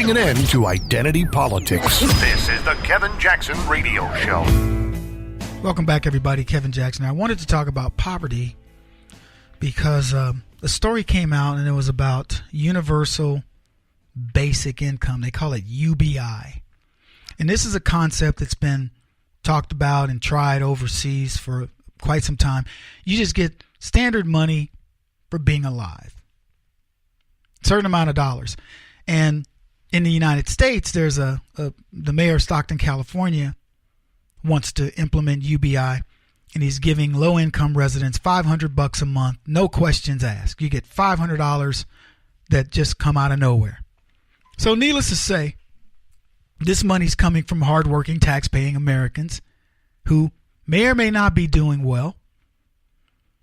putting an end to identity politics. This is the Kevin Jackson Radio Show. Welcome back, everybody. Kevin Jackson. I wanted to talk about poverty because the story came out and it was about universal basic income. They call it UBI. And this is a concept that's been talked about and tried overseas for quite some time. You just get standard money for being alive. Certain amount of dollars. And in the United States, there's the mayor of Stockton, California, wants to implement UBI, and he's giving low-income residents $500 a month, no questions asked. You get $500 that just come out of nowhere. So needless to say, this money's coming from hardworking, tax-paying Americans who may or may not be doing well,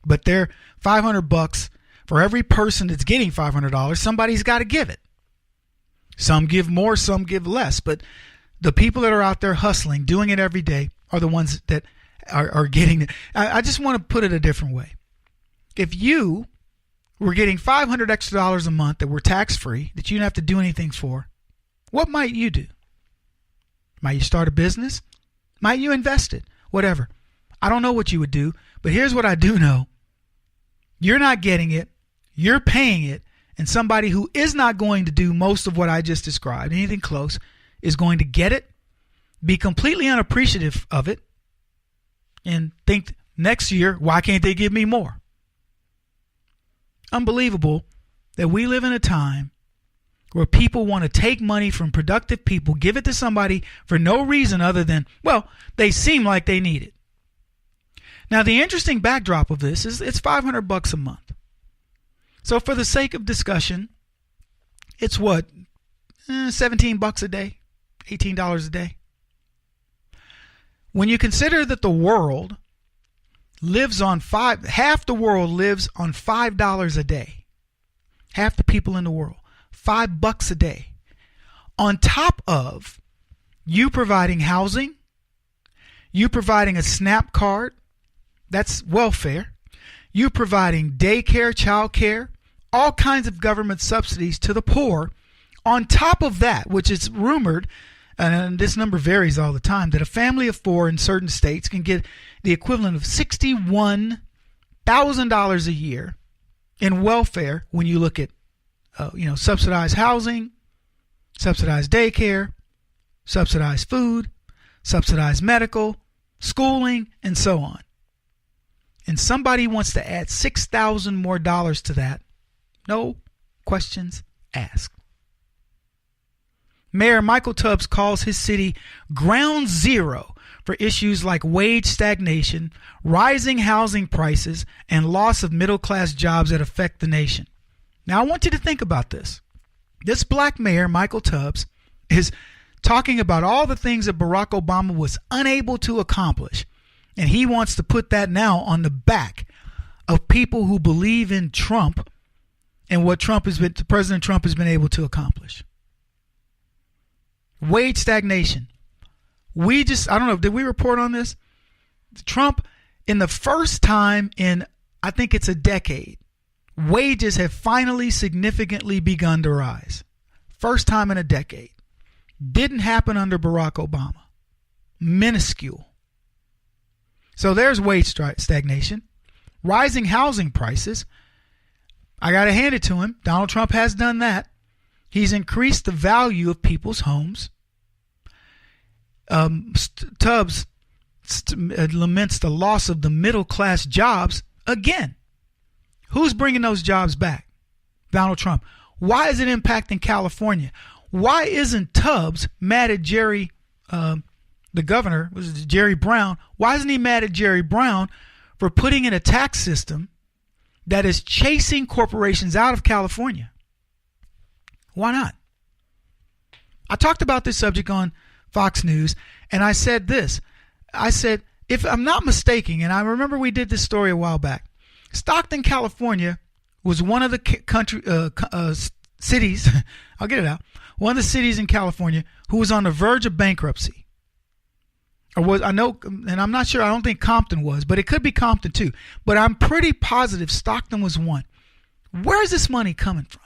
but they're $500 for every person that's getting $500. Somebody's got to give it. Some give more, some give less, but the people that are out there hustling, doing it every day, are the ones that are getting it. I just want to put it a different way. If you were getting $500 extra a month that were tax-free, that you didn't have to do anything for, what might you do? Might you start a business? Might you invest it? Whatever. I don't know what you would do, but here's what I do know. You're not getting it. You're paying it. And somebody who is not going to do most of what I just described, anything close, is going to get it, be completely unappreciative of it, and think next year, why can't they give me more? Unbelievable that we live in a time where people want to take money from productive people, give it to somebody for no reason other than, well, they seem like they need it. Now, the interesting backdrop of this is it's $500 a month. So for the sake of discussion, it's what? $17 a day, $18 a day. When you consider that the world lives on half the world lives on $5 a day. Half the people in the world, $5 a day. On top of you providing housing, you providing a SNAP card, that's welfare, you providing daycare, childcare, all kinds of government subsidies to the poor. On top of that, which is rumored, and this number varies all the time, that a family of four in certain states can get the equivalent of $61,000 a year in welfare when you look at subsidized housing, subsidized daycare, subsidized food, subsidized medical, schooling, and so on. And somebody wants to add $6,000 more to that. No questions asked. Mayor Michael Tubbs calls his city ground zero for issues like wage stagnation, rising housing prices, and loss of middle-class jobs that affect the nation. Now, I want you to think about this. This black mayor, Michael Tubbs, is talking about all the things that Barack Obama was unable to accomplish. And he wants to put that now on the back of people who believe in Trump and what President Trump has been able to accomplish. Wage stagnation. I don't know, did we report on this? Trump, in the first time in, I think it's a decade, wages have finally significantly begun to rise. First time in a decade. Didn't happen under Barack Obama. Minuscule. So there's wage stagnation. Rising housing prices. I got to hand it to him. Donald Trump has done that. He's increased the value of people's homes. Tubbs laments the loss of the middle-class jobs again. Who's bringing those jobs back? Donald Trump. Why is it impacting California? Why isn't Tubbs mad at Jerry, the governor, Jerry Brown? Why isn't he mad at Jerry Brown for putting in a tax system that is chasing corporations out of California? Why not? I talked about this subject on Fox News, and I said this. I said, if I'm not mistaken, and I remember we did this story a while back, Stockton, California was one of the cities, I'll get it out, one of the cities in California who was on the verge of bankruptcy. I know, and I'm not sure, I don't think Compton was, but it could be Compton too. But I'm pretty positive Stockton was one. Where is this money coming from?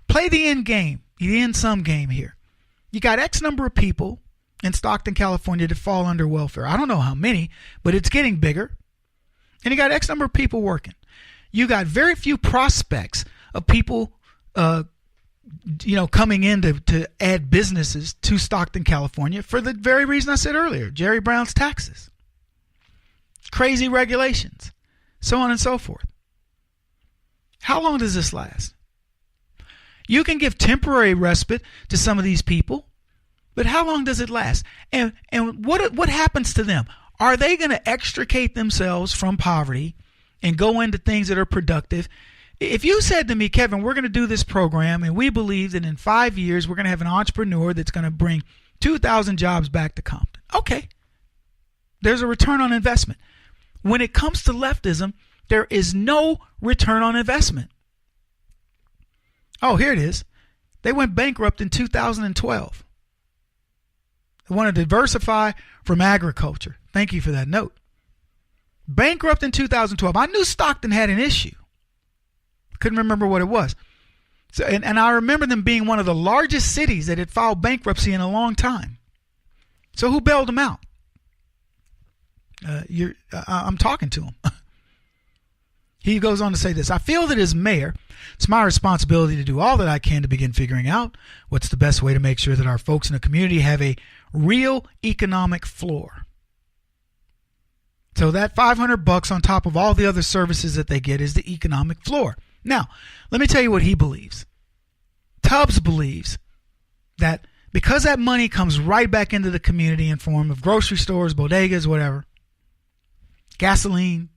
Play the end game. sum game here. You got X number of people in Stockton, California that fall under welfare. I don't know how many, but it's getting bigger. And you got X number of people working. You got very few prospects of people coming in to add businesses to Stockton, California for the very reason I said earlier, Jerry Brown's taxes, crazy regulations, so on and so forth. How long does this last? You can give temporary respite to some of these people, but how long does it last? And what happens to them? Are they going to extricate themselves from poverty and go into things that are productive? If you said to me, Kevin, we're going to do this program and we believe that in 5 years we're going to have an entrepreneur that's going to bring 2,000 jobs back to Compton. Okay. There's a return on investment. When it comes to leftism, there is no return on investment. Oh, here it is. They went bankrupt in 2012. They want to diversify from agriculture. Thank you for that note. Bankrupt in 2012. I knew Stockton had an issue. Couldn't remember what it was. So, and I remember them being one of the largest cities that had filed bankruptcy in a long time. So who bailed them out? I'm talking to him. He goes on to say this: I feel that as mayor, it's my responsibility to do all that I can to begin figuring out what's the best way to make sure that our folks in the community have a real economic floor. So that $500 on top of all the other services that they get is the economic floor. Now, let me tell you what he believes. Tubbs believes that because that money comes right back into the community in form of grocery stores, bodegas, whatever, gasoline,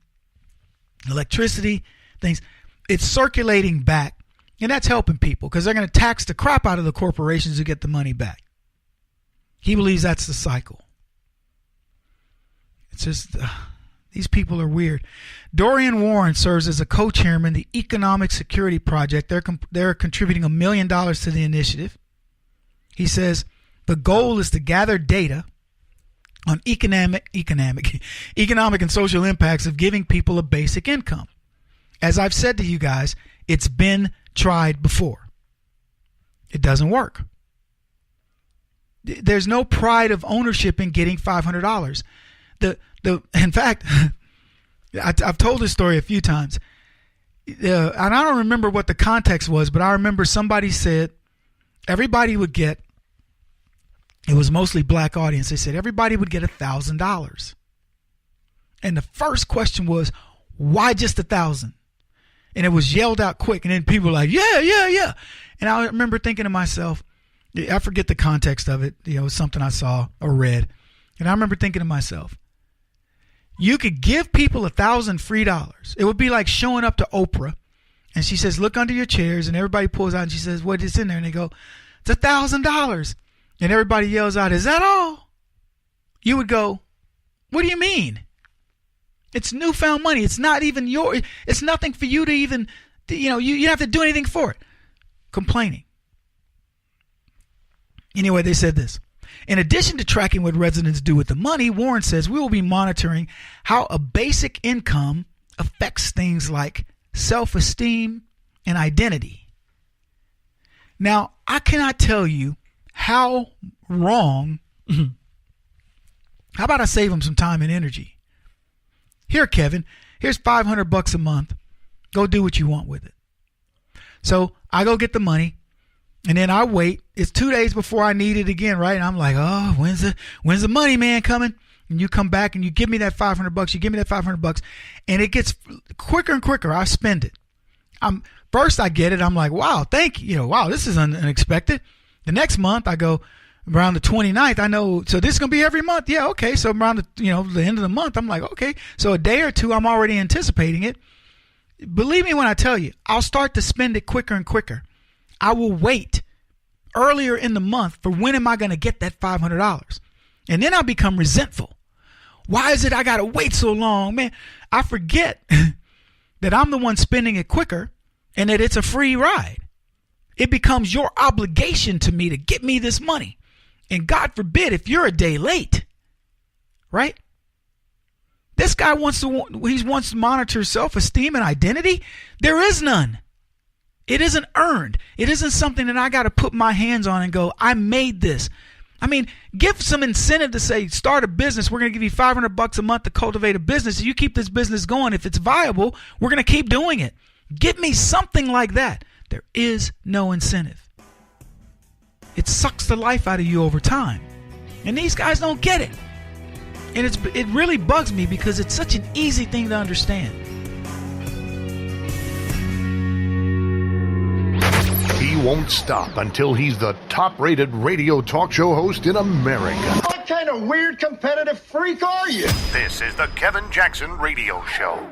electricity, things, it's circulating back, and that's helping people because they're going to tax the crap out of the corporations to get the money back. He believes that's the cycle. It's just, these people are weird. Dorian Warren serves as a co-chairman of the Economic Security Project. They're contributing $1 million to the initiative. He says the goal is to gather data on economic and social impacts of giving people a basic income. As I've said to you guys, it's been tried before. It doesn't work. There's no pride of ownership in getting $500. In fact, I've told this story a few times, and I don't remember what the context was, but I remember somebody said everybody would get. It was mostly black audience. They said everybody would get $1,000, and the first question was, why just 1,000? And it was yelled out quick, and then people were like, yeah. And I remember thinking to myself, I forget the context of it. It was something I saw or read, and I remember thinking to myself, you could give people $1,000 free dollars. It would be like showing up to Oprah, and she says, look under your chairs, and everybody pulls out, and she says, what is in there? And they go, it's $1,000. And everybody yells out, is that all? You would go, what do you mean? It's newfound money. It's not even it's nothing for you to even, you don't have to do anything for it. Complaining. Anyway, they said this. In addition to tracking what residents do with the money, Warren says we will be monitoring how a basic income affects things like self-esteem and identity. Now, I cannot tell you how wrong. How about I save them some time and energy? Here, Kevin, here's $500 a month. Go do what you want with it. So I go get the money, and then I wait. It's 2 days before I need it again, right? And I'm like, oh, when's the money man coming? And you come back and you give me that $500. You give me that $500, and it gets quicker and quicker. I spend it. First I get it. I'm like, wow, thank you. Wow, this is unexpected. The next month I go around the 29th. I know, so this is going to be every month. Yeah, okay. So around the end of the month, I'm like, okay. So a day or two, I'm already anticipating it. Believe me when I tell you, I'll start to spend it quicker and quicker. I will wait earlier in the month for when am I going to get that $500. And then I'll become resentful. Why is it I got to wait so long? Man, I forget that I'm the one spending it quicker and that it's a free ride. It becomes your obligation to me to get me this money. And God forbid if you're a day late, right? This guy wants to monitor self-esteem and identity. There is none. It isn't earned. It isn't something that I got to put my hands on and go, I made this. I mean, give some incentive to say, start a business. We're going to give you $500 a month to cultivate a business. If you keep this business going, if it's viable, we're going to keep doing it. Give me something like that. There is no incentive. It sucks the life out of you over time. And these guys don't get it. And it really bugs me because it's such an easy thing to understand. He won't stop until he's the top-rated radio talk show host in America. What kind of weird competitive freak are you? This is the Kevin Jackson Radio Show.